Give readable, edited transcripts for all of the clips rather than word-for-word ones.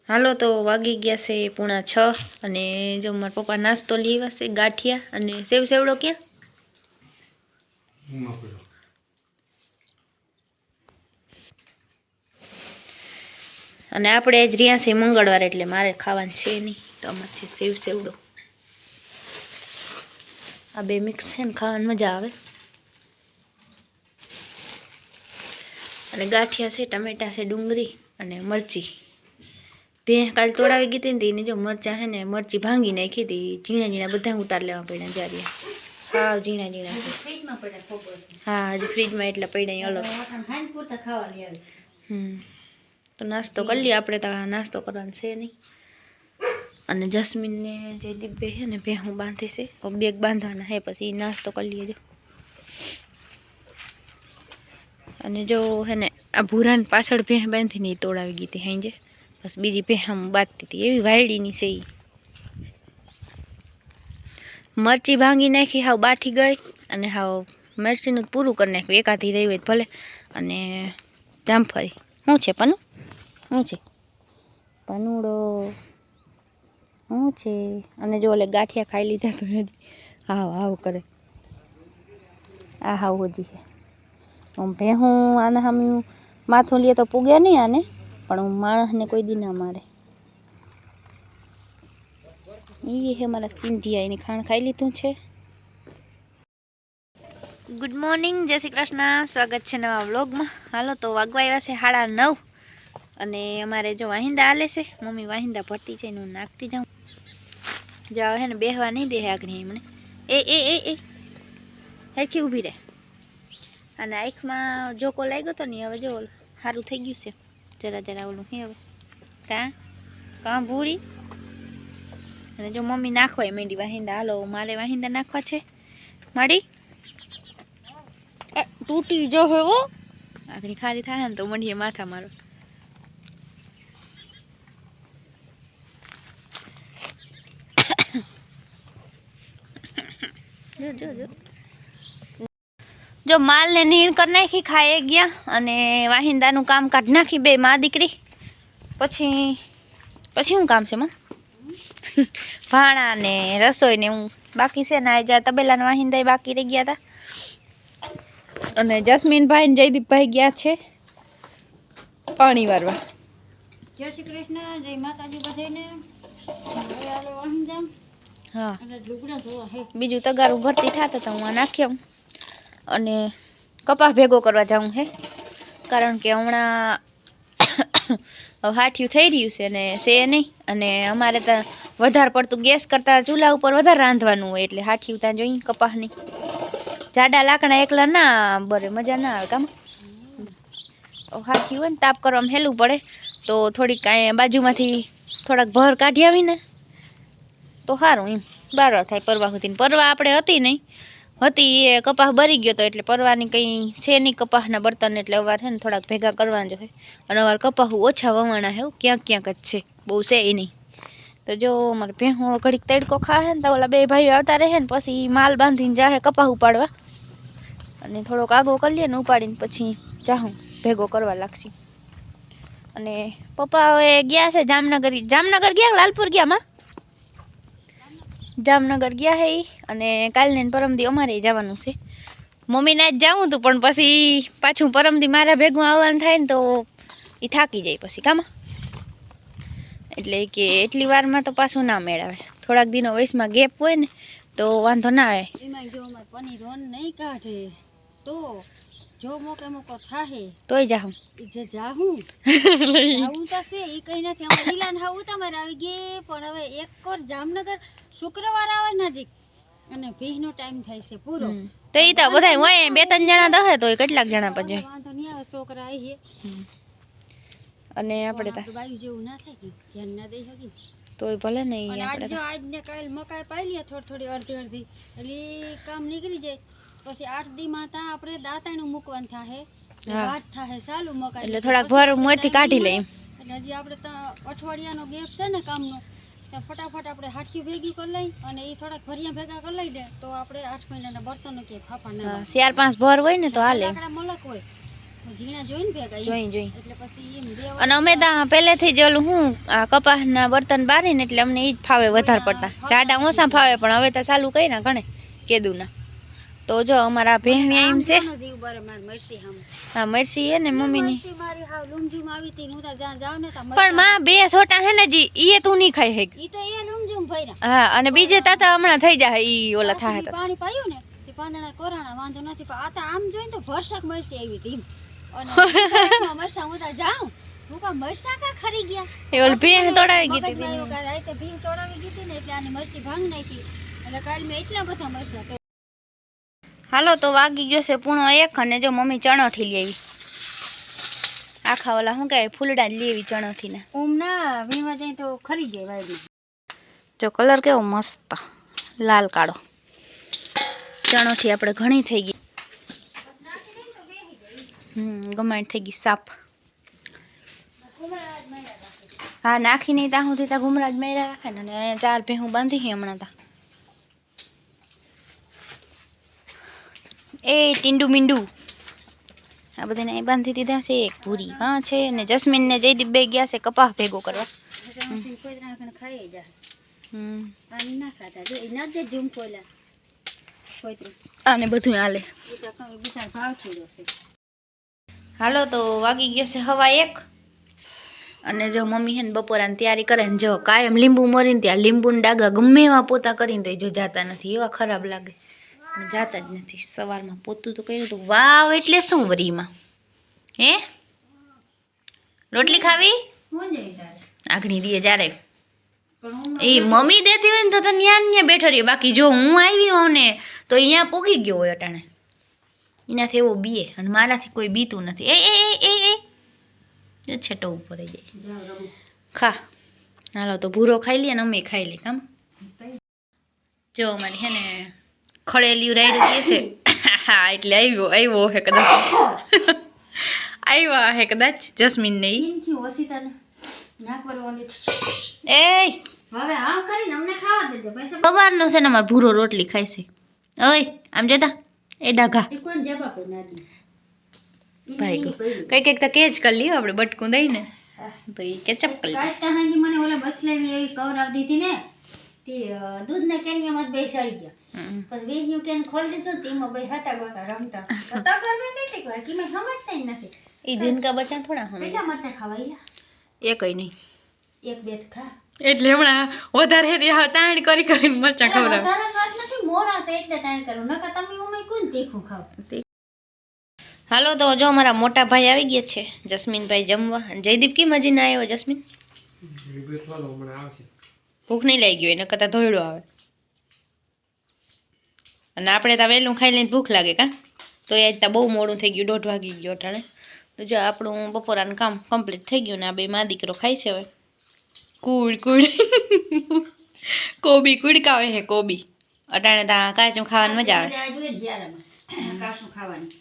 હાલો તો વાગી ગયા છે 5:30 અને જો મારા પપ્પા નાસ્તો લઈ આવ્યા છે ગાંઠિયા અને સેવ સેવડો ક્યાં અને આપણે આજ રહ્યા છે મંગળવાર એટલે મારે ખાવાનું છે નહીં તો અમારે છે સેવ સેવડો આ બે મિક્સ છે ને ખાવાની મજા આવે અને ગાંઠિયા છે ટમેટા છે ડુંગળી અને મરચી બે કાલ તોડાવી ગઈ હતી ને જો મરચા હે ને મરચી ભાંગી નાખી હતી ઝીણા ઝીણા બધા ઉતાર લેવા પડ્યા જારી હા ઝીણા ઝીણા ફ્રીજમાં પડ્યા હા હજી ફ્રીજમાં એટલા પડ્યા અલગ ખાઈને પૂરતા ખાવા લઈ આવી તો નાસ્તો કરી લઈએ આપણે તો નાસ્તો કરવાનો છે નહીં અને જસ્મીનને જે દિબ્બે છે ને બે હું બાંધી છે બેગ બાંધવાના હે પછી નાસ્તો કરી લઈએ જો અને જો હે ને આ ભૂરાને પાછળ ભેહ બાંધીને તોડાવી ગઈ હતી હાંજે બસ બીજી ભેહ આમ બાંધતી હતી એવી વાયડીની છે એ મરચી ભાંગી નાખી હાવ બાઠી ગઈ અને હાવ મરચીનું પૂરું કરી નાખ્યું એકાધી રહી હોય ભલે અને જામફળી શું છે પનુ શું છે પનુડો શું છે અને જો ઓલે ગાંઠિયા ખાઈ લીધા તો હજી હાવ હાવ કરે આ હાવ હજી છે હું ભેહું આને સામે માથું લે તો પૂગે નહીં આને પણ હું માણસને કોઈ દી ના મારે એ હે મારા સિંધિયા એની ખાણ ખાઈ લીધું છે ગુડ મોર્નિંગ જય શ્રી કૃષ્ણ સ્વાગત છે નવા વ્લોગમાં હાલો તો વાગવા આવ્યા છે 9:30 અને અમારે જો વાહિંદા હાલે છે મમ્મી વાહિંદા ભરતી છે હું નાખતી જાઉં જાવ હે ને બેહવા નહીં દે આગળ એમને એ હેરખી ઊભી રહે અને આંખમાં જોકો લાગ્યો હતો ને હવે જો સારું થઈ ગયું છે જરા જરા ઓલું હે હવે કાં ભૂરી અને જો મમ્મી નાખવાય મેંડી વાહિંદા હાલો મારે વાહિંદા નાખવા છે માડી તૂટી જો હે ઓ આગળ ખાલી થાય ને તો મંડીએ માથા મારો જો માલ ને નીણ કરી નાખી ખાઈ ગયા અને વાહિંદાનું કામ કાઢ નાખી બે માં દીકરી પછી શું કામ છે માં ભાણા ને રસોઈ ને હું બાકી છે ને આજે તબેલા ને વાહિંદા બાકી રહી ગયા હતા અને જસ્મીનભાઈ ને જયદીપભાઈ ગયા છે પાણી વારવા જય શ્રી કૃષ્ણ જય માતાજી બધાને હા બીજું તગારું ભરતી થતા તો હું નાખ્યો અને કપાસ ભેગો કરવા જાઉં હે કારણ કે હમણાં હાઠિયું થઈ રહ્યું છે ને છે નહીં અને અમારે ત્યાં વધારે પડતું ગેસ કરતાં ચૂલા ઉપર વધારે રાંધવાનું હોય એટલે હાઠિયું ત્યાં જોઈ કપાસની જાડા લાકડા એકલા ના બરે મજા ના આવે કામ હાઠિયું હોય ને તાપ કરવામાં હેલું પડે તો થોડીક કાંઈ બાજુમાંથી થોડાક ભર કાઢી આવીને તો સારું એમ બારવા થાય પરવા સુધી પરવા આપણે હતી નહીં હતી એ કપાસ બરી ગયો તો એટલે પરવાની કંઈ છે નહીં કપાસના બર્તન એટલે અવાર છે ને થોડાક ભેગા કરવાના જોઈએ અને અવાર કપાસ ઓછા વવાણા છે ક્યાંક ક્યાંક જ છે બહુ છે એ નહીં તો જો મારે ભેહું ઘડીક તડકો ખાશે ને તો ઓલા બે ભાઈઓ આવતા રહે ને પછી માલ બાંધીને જાહે કપાસ ઉપાડવા અને થોડોક આગો કરી લે ને ઉપાડીને પછી જાઉં ભેગો કરવા લાગશે અને પપ્પા હવે ગયા છે જામનગર ગયા લાલપુર ગયા માં જામનગર ગયા હે અને કાલને પરમદી અમારે જવાનું છે મમ્મીને જ જાવું હતું પણ પછી પાછું પરમદી મારા ભેગું આવવાનું થાય ને તો એ થાકી જાય પછી કામાં એટલે કે એટલી વારમાં તો પાછું ના મેળાવે થોડાક દિનો વયસમાં ગેપ હોય ને તો વાંધો ના આવે એમાં જો અમાર પનીર રોન નહીં કાઢે તો જો મોકો થાહે તોય જાઉં જે જાહું આવું તો છે એ કઈ નથી અમાર લીલાન હાવું તમારે આવી ગઈ પણ હવે એક કોર જામનગર શુક્રવાર આવે નજીક અને ભીહનો ટાઈમ થાય છે પૂરો તો ઈ તો બધાય હોય 2-3 જણા દહે તો કેટલાક જણા પછી વાંધો નહીં આવે છોકરા આવી છે અને આપણે તો બાયુ જેવું ના થાય કે ધ્યાન ના દઈ શકી તોય ભલે ને ઈ આપણે જો આજ ને કાલ મકાઈ પાઈ લે થોડી અડધી એટલે કામ નીકળી જાય પછી 8 દી માં તા આપણે દાતાનું મૂકવાનું થાહે વાત થાહે ચાલુ મકાઈ એટલે થોડાક ભર મોરથી કાઢી લઈએ એટલે હજી આપણે તા અઠવાડિયાનો ગેપ છે ને કામનો ત્યાં ફટાફટ આપણે હાઠી ભેગી કરી લઈ અને એ થોડાક ભરિયા ભેગા કરી લઈ દે તો આપણે 8 મહિનાના બર્તનો કે ફાફા ના 4-5 ભર હોય ને તો હાલે લાકડા મલક હોય ઝીણા જોઈને ભેગા ઈ. જોઈ એટલે પછી એમ બે અને અમે ત્યાં પહેલેથી જ ઓલું હું આ કપાસના બર્તન બારીને એટલે અમને ઈ જ ફાવે વધારે પડતા. જાડા ઓછા ફાવે પણ હવે તો ચાલુ કર્યા ઘણે કેદુના. તો જો અમારા ભેહ્યા એમ છે. જીવ બરે માર મરસી હામ. હા મરસી હે ને મમ્મીની. મરસી મારી હાવ લુમઝુમ આવી તી હું તો જ્યાં જાવ ને તા પણ માં બે છોટા હે ને જી ઈ તું નહીં ખાઈ હેક. ઈ તો એ લુમઝુમ ભર્યા. હા અને બીજે તાતા હમણાં થઈ જાય ઈ ઓલા થાય તો. પાણી પાયું ને તે પાંદડા કોરાણા વાંધો નથી પણ આ તો આમ જોઈને તો ભરસક મરસી આવી તી અને મરસા હું તો જાઉં હું કા મરસા કા ખરી ગયા એ ઓલ ભેહ તોડાવી ગઈ તી. રાતે ભીંગ તોડાવી ગઈ તી ને એટલે આની મરસી ભાંગ નાખી એટલે કાલ મેં એટલા બધા મરસા તો હાલો તો વાગી ગયો છે 1:30 અને જો મમ્મી ચણોઠી લઈ આવી. આખા ઓલા શું કહેવાય ફૂલડા જ લઈ આવી ચણોઠીના. ના વીવા જાય તો ખરી જાય વાયરમાં. જો કલર કેવો મસ્ત લાલ કાળો. ચણોઠી આપણે ઘણી થઈ ગઈ. ગમાટ થઈ ગઈ સાપ. હા નાખી નહીં ત્યાં સુધી ત્યાં ઘુમરા જ મેળા રાખે ને અને અહીંયા 4 ભેહું બાંધી છે હમણાં ત્યાં. એ ટીંડુ મીંડુ આ બધાને અહીં બાંધી દીધા છે. એક પૂરી હા છે અને જસ્મીન ને જયદીપ બે ગયા છે કપાસ ભેગો કરવા. ખાઈ જાય પાણી ના ખાતા જો એના જ ઝૂમ ખોલા કોઈતરું આને બધું હાલે. એ તો કઈ બિચાર ભાવ થઈ જશે. હાલો તો વાગી ગયો છે 1:15 અને જો મમ્મી હે ને બપોરાની તૈયારી કરે ને જો કાયમ લીંબુ મોરીને ત્યાં લીંબુના ડાગા ગમે એવા પોતા કરીને તો જો જાતા નથી એવા ખરાબ લાગે જાતા જ નથી. સવારમાં પોતું તો કર્યું હતું. વાવ એટલે શું વરીમાં હે રોટલી ખાવી આગણી દીએ જ્યારે એ મમ્મી દેતી હોય ને તો ન્યા બેઠો રહ્યો. બાકી જો હું આવી હોઉં ને તો અહીંયા પોગી ગયો હોય અટાણે એનાથી એવો બીએ અને મારાથી કોઈ બીતું નથી. એ છેટો ઉપર જાય ખા. હાલો તો ભૂરો ખાઈ લઈએ ને અમે ખાઈ લઈએ કામ. જો અમારી હે ને ખળેલિયું રાયડું કહે છે. હા એટલે આવ્યો હે કદાચ આવ્યા હે કદાચ જસ્મીન ને એ હવે હા કરીને અમને ખાવા દેજો પૈસા સવારનો છે ને અમારે ભૂરો રોટલી ખાય છે. ઓય આમ જતા એ ડાઘા એ કોણ જવાબ આપે નાદી ભાઈ ગો કઈક તો કેજ કરી લ્યો આપણે બટકું દઈને તો એ કે ચપ્પલ કાચતા હાજી મને ઓલા બસલેવી એવી કવરાવ દીધી ને તે દૂધ ને કેનિયામાં બેસાડી ગયા પછી વેજ્યું કેન ખોલી દીધું તેમાં બે હતા ગોતા રમતા તો તગડ મેં કેટલીક વાર કે મેં સમજતા જ નથી. એ જીનકા બચ્ચા થોડા હમ કેટલા મરચા ખાવાયેલા એ કઈ નહીં એક બે ખા એટલે હમણાં વધારે તાણ કરીને મરચા ખવડાવે. વધારે વાત નથી મોરા છે એટલે તાણ કરું નકર તમે ઉમે કોણ તીખું ખાવ. હાલો તો જો અમારા મોટા ભાઈ આવી ગયા છે જસ્મીનભાઈ જમવા. જયદીપ કી મજી ના આવ્યો જસ્મીન ભૂખ નહીં લાગી ગયો એને કરતા ધોયડો આવે અને આપણે તો વહેલું ખાઈ લઈને ભૂખ લાગે કા તો એ આજ તો બહુ મોડું થઈ ગયું 1:30 વાગી ગયો અટાણે. તો જો આપણું બપોરાનું કામ કમ્પ્લીટ થઈ ગયું ને આ બે મા દીકરો ખાય છે હવે કુડ કોબી કુડકાવે હે કોબી અટાણે ત્યાં કાચું ખાવાની મજા આવે. કાશું ખાવાની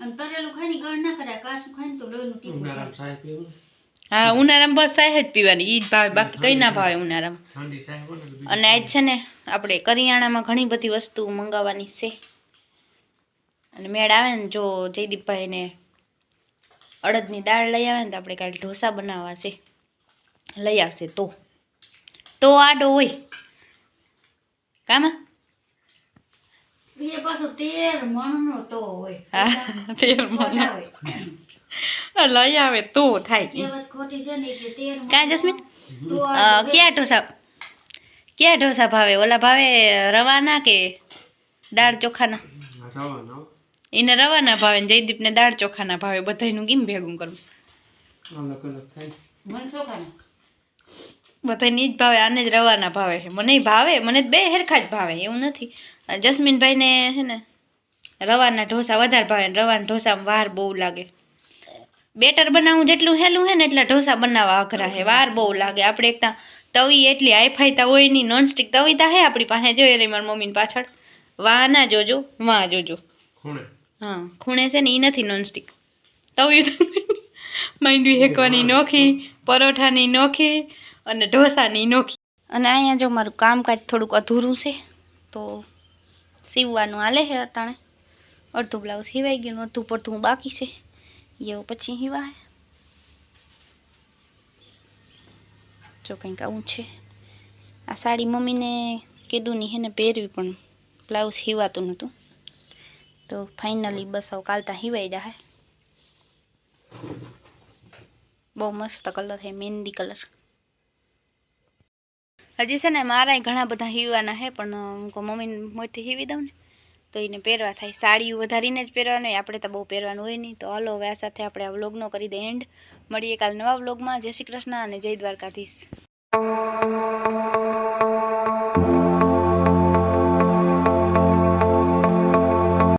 અને તરેલું ખાઈને ગળ ના કરાય કાશું ખાઈને તો લોહીનું ટીપું. હા ઉનાળામાં બસ ચાય જ પીવાની ઈ જ ભાવે બાકી કઈ ના ભાવે ઉનાળામાં. અને આજ છે ને આપણે કરિયાણામાં ઘણી બધી વસ્તુ મંગાવવાની છે અને મેળ આવે ને જો જયદીપભાઈને અડદની દાળ લઈ આવે ને તો આપણે કાલે ઢોસા બનાવવા છે લઈ આવશે તો આડો હોય કામાં એ પાછો 13 મણનો તો હોય. હા 13 મણ લઈ આવે તો થાય કહેવત ખોટી છે ને કે 13 મણ કાં જસ્મીન ક્યાં ઢોસા ભાવે ઓલા ભાવે રવાના કે દાળ ચોખાના? એને રવાના ભાવે ને જયદીપને દાળ ચોખાના ભાવે. બધાયનું કેમ ભેગું કરવું? બધાને જ ભાવે આને જ રવાના ભાવે છે. મને ભાવે મને બે હેરખા જ ભાવે એવું નથી. જસ્મીનભાઈને છે ને રવાના ઢોસા વધારે ભાવે ને રવાના ઢોસામાં વાર બહુ લાગે. બેટર બનાવવું જેટલું હેલું હે ને એટલા ઢોસા બનાવવા અઘરા હે વાર બહુ લાગે. આપણે એક તવી એટલી હાઈફાઈ તા હોય નહીં નોનસ્ટિક તવી તા હે આપણી પાસે જોઈએ રહી મારી મમ્મીની પાછળ વાં ના જોજો વાં જોજો હા ખૂણે છે ને એ નથી નોનસ્ટિક તવી માંડવી હેકવાની નોખી પરોઠાની નોખી અને ઢોસાની નોખી. અને અહીંયા જો મારું કામકાજ થોડુંક અધૂરું છે તો સીવવાનું હાલે છે અટાણે. અડધું બ્લાઉઝ સિવાઈ ગયું અડધું પડતું બાકી છે એવું પછી હીવા હે જો કંઈક આવું છે. આ સાડી મમ્મીને કીધું નહીં હેને પહેરવી પણ બ્લાઉઝ હીવાતું નહોતું તો ફાઇનલી બસ હવે કાલતા હીવાઈ જાય. બહુ મસ્ત કલર છે, મહેંદી કલર. હજી છે ને મારા ઘણા બધા હીવાના છે પણ હું કહું મમ્મીને મોરથી હીવી દઉં ને તો એને પહેરવા થાય. સાડીઓ વધારીને જ પહેરવાનું હોય, આપણે તો બહુ પહેરવાનું હોય નહીં. તો હાલો હવે આ સાથે આપણે આ વ્લોગનો કરી દે એન્ડ. મળીએ કાલ નવા વ્લોગમાં. જય શ્રી કૃષ્ણ અને જય દ્વારકાધીશ.